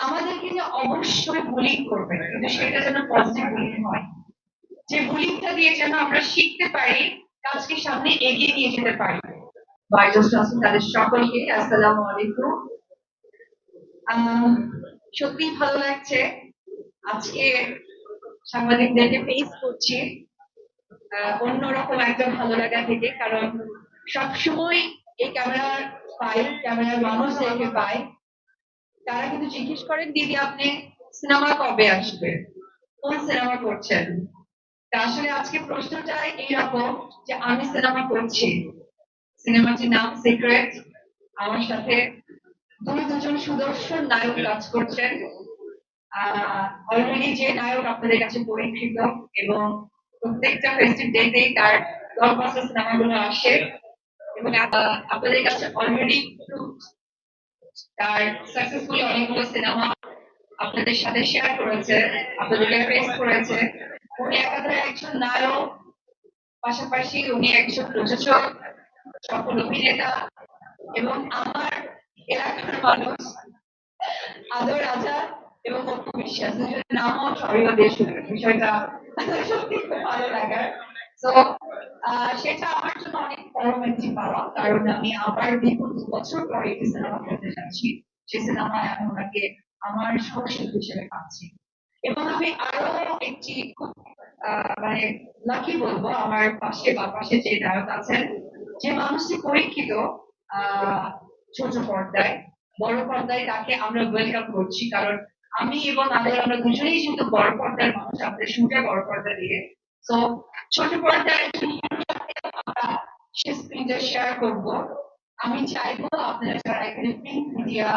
আমাদেরকে যে অবশ্যই বুলিং করবে, কিন্তু সেটা যেন পজিটিভ বুলিং হয়, যে বুলিংটা দিয়ে যেন আমরা শিখতে পারি, কাজকে সামনে এগিয়ে নিয়ে যেতে পারি। ভাইরাস তাদের সকলকে আসসালামু আলাইকুম। সত্যি ভালো লাগছে আজকে সাংবাদিকদেরকে ফেস করছি অন্যরকম একটা ভালো লাগা থেকে, কারণ সবসময় এই ক্যামেরার মানুষদেরকে পাই, তারা কিন্তু জিজ্ঞেস করেন দিদি আপনি সিনেমা কবে আসবে, কোন সিনেমা করছেন। তা আসলে আজকে প্রশ্নটা এইরকম যে আমি সিনেমা করছি, সিনেমাটির নাম সিক্রেট। আমার সাথে দুজন সুদর্শন নায়ক কাজ করছেন। অলরেডি যে নায়ক আপনাদের কাছে পরিচিত এবং প্রত্যেকটা ফেস্টিভ ডেতেই তার ব্লকবাস্টার সিনেমাগুলো আসে এবং আপনাদের কাছে অলরেডি তার সাকসেসফুলি অনেকগুলো সিনেমা আপনাদের সাথে শেয়ার করেছে, আপনাদেরকে ফেস করেছে। উনি একাধারে একজন নায়ক, পাশাপাশি উনি একজন প্রযোজক, সফল অভিনেতা এবং আমার এলাকার মানুষ আদর রাজা এবং অপু বিশ্বাস দুজনের নামও সবাই দিয়ে শুরু, বিষয়টা সত্যি খুব ভালো লাগার। তো সেটা আমার জন্য অনেক বড় একটি পাওয়া, কারণ আমি আবার দীর্ঘ 2 বছর পরে একটি সিনেমা করতে যাচ্ছি। সেই সিনেমায় আমি ওনাকে আমার সহশিল্পী হিসেবে পাচ্ছি এবং আমি আরো একটি খুব মানে লাকি বলবো, আমার পাশে বা পাশে যে নায়ক আছেন, যে মানুষটি পরীক্ষিত ছোট পর্দায়, বড় পর্দায় তাকে আমরা ওয়েলকাম করছি, কারণ আমি এবং আমরা দুজনেই কিন্তু বড় পর্দার মানুষ, আমাদের শুরুটা বড় পর্দা দিয়ে। তো ছোট পর্দায় আমরা সে স্ক্রিনটা শেয়ার করব। আমি চাইবো আপনারা যারা এখানে প্রিন্ট মিডিয়া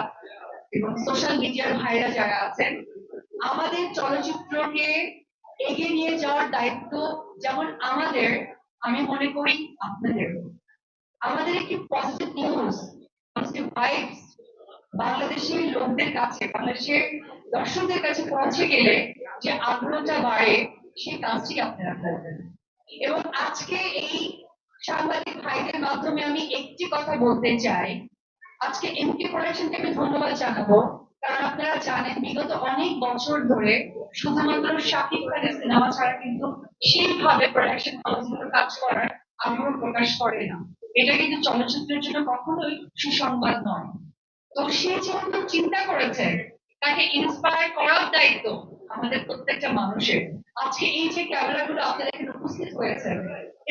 এবং সোশ্যাল মিডিয়ার ভাইরা যারা আছেন, আমাদের চলচ্চিত্রকে এগিয়ে নিয়ে যাওয়ার দায়িত্ব যেমন আমাদের, আমি মনে করি আপনাদের। আমাদের একটি পজিটিভ নিউজ, পজিটিভ ভাইবস বাংলাদেশের লোকদের কাছে, বাংলাদেশের দর্শকদের কাছে পৌঁছে গেলে যে আগ্রহটা বাড়ে, সেই কাজটি আপনারা করবেন। এবং আজকে এই সাংবাদিক ভাইদের মাধ্যমে আমি একটি কথা বলতে চাই, আজকে এমপি প্রোডাকশনকে আমি ধন্যবাদ জানাবো, কারণ আপনারা জানেন বিগত অনেক বছর ধরে শুধুমাত্র শাকিব খানের সিনেমা ছাড়া কিন্তু সেইভাবে প্রোডাকশন হাউসগুলো কাজ করার আগ্রহ প্রকাশ করে না। এটা কিন্তু চলচ্চিত্রের জন্য কখনোই সুসংবাদ নয়। তো সে যেহেতু চিন্তা করেছে, তাকে ইন্সপায়ার করার দায়িত্ব আমাদের প্রত্যেকটা মানুষের। আজকে এই যে ক্যামেরাগুলো আপনাদের এখানে উপস্থিত হয়েছে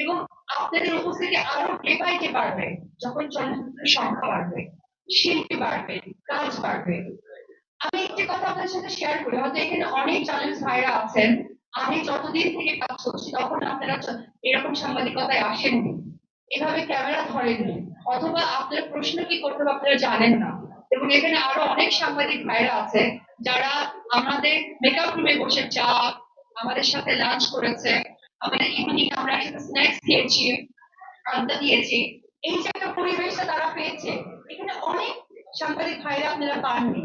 এবং আপনাদের উপস্থিতি আরো ডে বাই ডে বাড়বে, যখন চলচ্চিত্রের সংখ্যা বাড়বে, শিল্পী বাড়বে, কাজ বাড়বে। আমি একটি কথা আপনাদের সাথে শেয়ার করি, হয়তো এখানে অনেক চ্যালেঞ্জ ভাইরা আছেন, আমি যতদিন থেকে কাজ করছি তখন আপনারা এরকম সাংবাদিকতায় আসেননি, এভাবে ক্যামেরা ধরেননি, অথবা আপনার প্রশ্ন কি করতে হবে আপনারা জানেন না। এবং এখানে আরো অনেক সাংবাদিক ভাইরা আছে যারা আমাদের মেকআপ রুমে বসে চা, আমাদের সাথে লাঞ্চ করেছে, আমাদের ইভিনিং আমরা একসাথে স্ন্যাক্স খেয়েছি, আড্ডা দিয়েছি। এই যে একটা পরিবেশটা তারা পেয়েছে, এখানে অনেক সাংবাদিক ভাইরা আপনারা পাননি।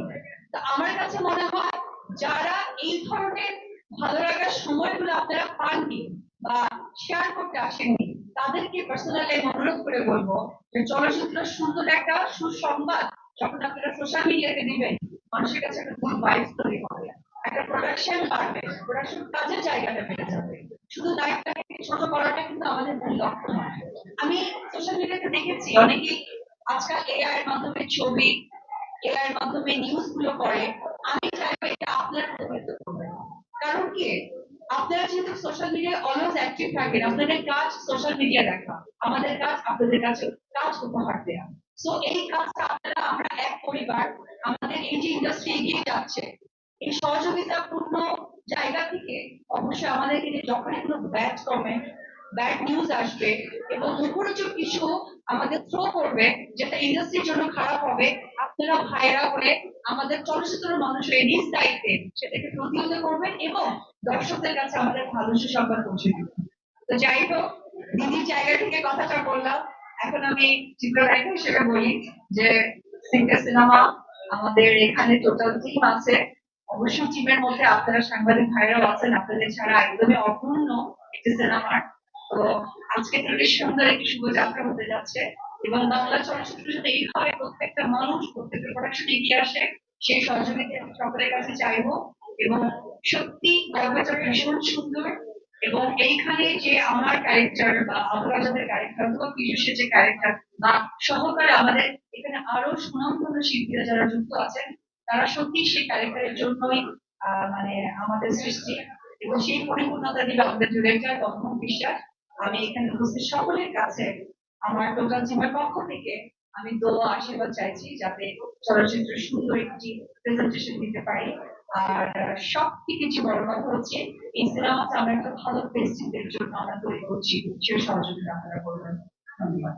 তো আমার কাছে মনে হয় যারা এই ধরনের ভালো লাগার সময়গুলো আপনারা পাননি বা শেয়ার করতে আসেননি, তাদেরকে পার্সোনালি অনুরোধ করে বলবো যে চলচ্চিত্র সুন্দর একটা সুসংবাদ যখন আপনারা সোশ্যাল মিডিয়াতে দিবেন, মানুষের কাছে একটা গুড ভাইবস তৈরি হবে, একটা প্রোডাকশন বাড়বে, প্রোডাকশন কাজের জায়গাটা বেড়ে যাবে। শুধু নায়কটাকে ছোট করাটা কিন্তু আমাদের মূল লক্ষ্য নয়। আমি সোশ্যাল মিডিয়াতে দেখেছি অনেকেই আজকাল এআই এর মাধ্যমে ছবি, এআই এর মাধ্যমে নিউজ গুলো করে। আমি চাইবো এটা আপনারা প্রভাবিত করবেন, কারণ কি আপনারা যেহেতু সোশ্যাল মিডিয়ায় অলওয়েজ অ্যাক্টিভ থাকেন, আপনাদের কাজ সোশ্যাল মিডিয়া দেখা, আমাদের কাজ আপনাদের কাছে কাজ উপহার দেওয়া। সো এই কাজটা আপনারা আমরা এক পরিবার, আমাদের এই যে ইন্ডাস্ট্রি এগিয়ে যাচ্ছে, এই সহযোগিতাপূর্ণ জায়গা থেকে অবশ্যই আমাদেরকে যখনই কোনো ব্যাড কমেন্ট, ব্যাড নিউজ আসবে এবং মুখরোচক কিছু আমাদের থ্রো করবে যেটা ইন্ডাস্ট্রির জন্য খারাপ হবে, আপনারা ভাইরা হয়ে আমাদের চলচ্চিত্র মানুষের নিজ দায়িত্বে সেটাকে প্রতিহত করবেন এবং দর্শকদের কাছে আমাদের ভালো সুসংবাদ পৌঁছে দিবেন। তো যাই হোক, দিদির জায়গা থেকে কথাটা বললাম, এখন আমি চিত্রনায়িকা হিসেবে বলি যে সিঙ্গার সিনেমা আমাদের এখানে টোটাল টিম আছে, অবশ্যই টিমের মধ্যে আপনারা সাংবাদিক ভাইরাও আছেন, আপনাদের ছাড়া একদমই অপূর্ণ একটি সিনেমার। তো আজকে থেকে সুন্দর একটি শুভযাত্রা হতে যাচ্ছে এবং বাংলা চলচ্চিত্রের সাথে এইভাবে প্রত্যেকটা মানুষ, প্রত্যেকটা প্রোডাকশন এগিয়ে আসে, সেই সহযোগিতা আমি সকলের কাছে চাইবো। এবং সত্যি গল্পটা ভীষণ সুন্দর। এবং এইখানে যে আমার ক্যারেক্টার বা অপরাজনের ক্যারেক্টার অথবা পীযুষের যে ক্যারেক্টার বা সহকারে আমাদের এখানে আরো সুনামধন্য শিল্পীরা যারা যুক্ত আছেন, তারা সত্যি সেই ক্যারেক্টারের জন্যই মানে আমাদের সৃষ্টি। এবং সেই পরিপূর্ণতা দিবে আমাদের ডিরেক্টর তখন বিশ্বাস। আমি এখানে উপস্থিত সকলের কাছে আমার টোটাল টিমের পক্ষ থেকে আমি দোয়া আশীর্বাদ চাইছি যাতে চলচ্চিত্র সুন্দর একটি প্রেজেন্টেশন দিতে পারি। আর সব থেকে যে বড় কথা হচ্ছে এই সিনেমাটা আমরা একটা ভালো ফেস্টিভ্যালের জন্য আমরা তৈরি করছি, সেই সহযোগিতা আপনারা করবেন। ধন্যবাদ।